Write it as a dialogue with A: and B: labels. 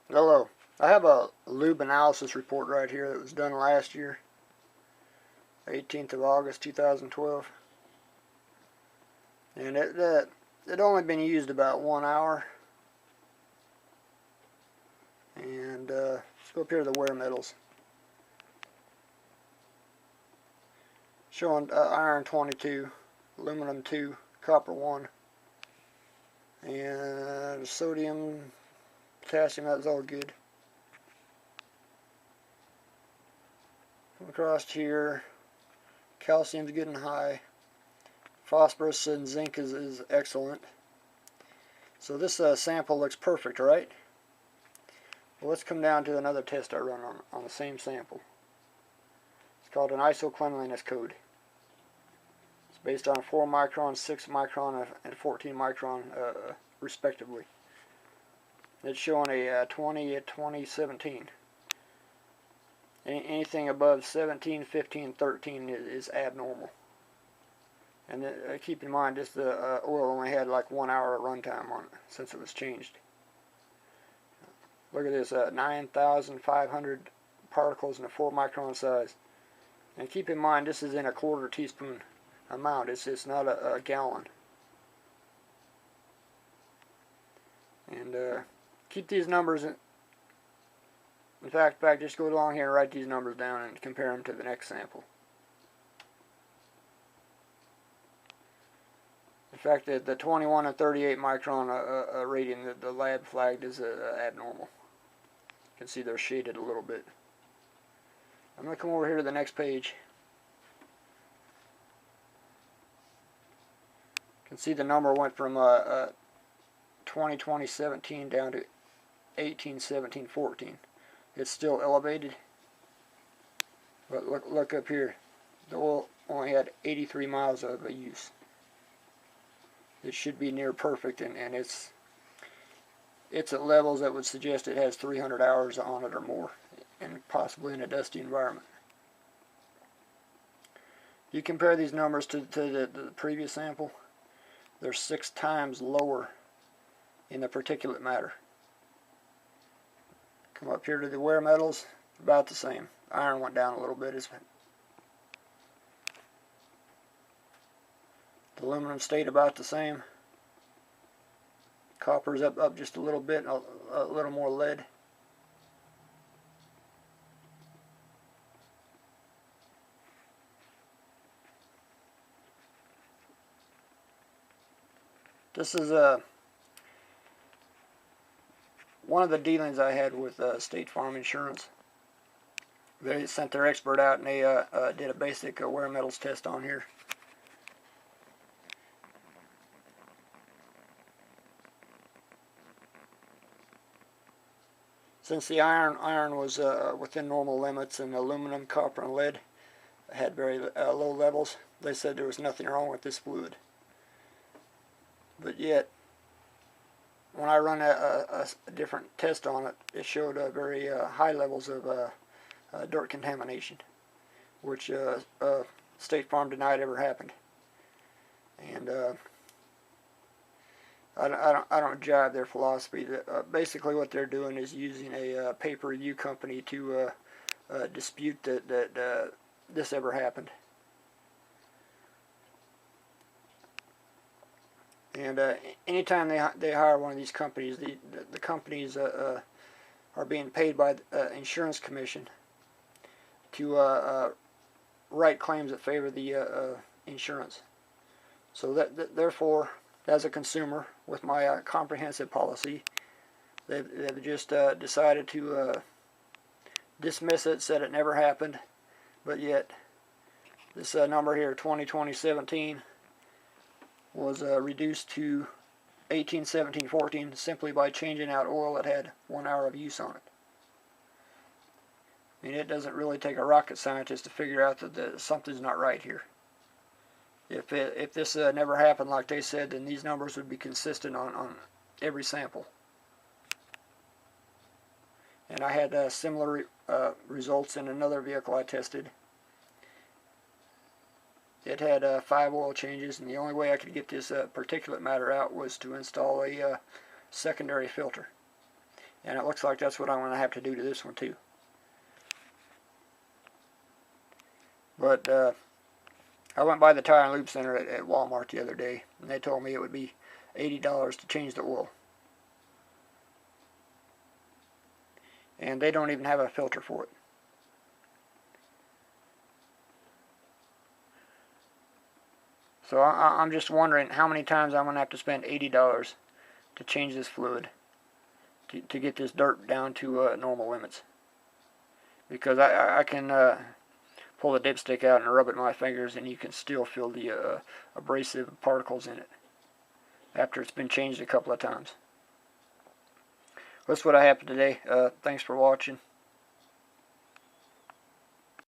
A: Hello. I have a lube analysis report right here that was done last year, 18th of August 2012. And it only been used about 1 hour. And let's go up here to the wear metals. Showing iron 22, aluminum 2, copper 1, and sodium, potassium, that's all good. Come across here, calcium's good and high. Phosphorus and zinc is excellent. So this sample looks perfect, right? Well, let's come down to another test I run on the same sample. It's called an ISO cleanliness code. It's based on 4 micron, 6 micron, and 14 micron respectively. It's showing a 20 at 2017. Anything above 17, 15, 13 is abnormal. And keep in mind, this oil only had like 1 hour of runtime on it since it was changed. Look at this, 9,500 particles in a 4 micron size. And keep in mind, this is in a quarter teaspoon amount. It's not a gallon. And keep these numbers. In fact, just go along here and write these numbers down and compare them to the next sample. In fact, the 21 and 38 micron rating, the lab flagged is abnormal. You can see they're shaded a little bit. I'm going to come over here to the next page. You can see the number went from 2017 down to 181714. It's still elevated, but look up here. The oil only had 83 miles of use. It should be near perfect, and it's at levels that would suggest it has 300 hours on it or more, and possibly in a dusty environment. You compare these numbers to the previous sample, they're 6 times lower in the particulate matter. Come up here to the wear metals, about the same. Iron went down a little bit. The aluminum stayed about the same. Copper's up just a little bit, a little more lead. This is one of the dealings I had with State Farm Insurance. They sent their expert out and they did a basic wear metals test on here. Since the iron was within normal limits, and aluminum, copper, and lead had very low levels, they said there was nothing wrong with this fluid. But yet, when I run a different test on it, it showed very high levels of dirt contamination, which State Farm denied ever happened. And I don't jive their philosophy. Basically, what they're doing is using a paper review company to dispute that this ever happened. And anytime they hire one of these companies, the companies are being paid by the insurance commission to write claims that favor the insurance. So therefore, as a consumer, with my comprehensive policy, they've just decided to dismiss it, said it never happened, but yet this number here, 2017, was reduced to 181714 simply by changing out oil that had 1 hour of use on it. I mean, it doesn't really take a rocket scientist to figure out that something's not right here. If this never happened like they said, then these numbers would be consistent on every sample. And I had similar results in another vehicle I tested. It had 5 oil changes, and the only way I could get this particulate matter out was to install a secondary filter. And it looks like that's what I'm going to have to do to this one too. But I went by the tire and lube center at Walmart the other day, and they told me it would be $80 to change the oil. And they don't even have a filter for it. So I'm just wondering how many times I'm going to have to spend $80 to change this fluid to get this dirt down to normal limits. Because I can pull the dipstick out and rub it in my fingers, and you can still feel the abrasive particles in it after it's been changed a couple of times. That's what I have for today. Thanks for watching.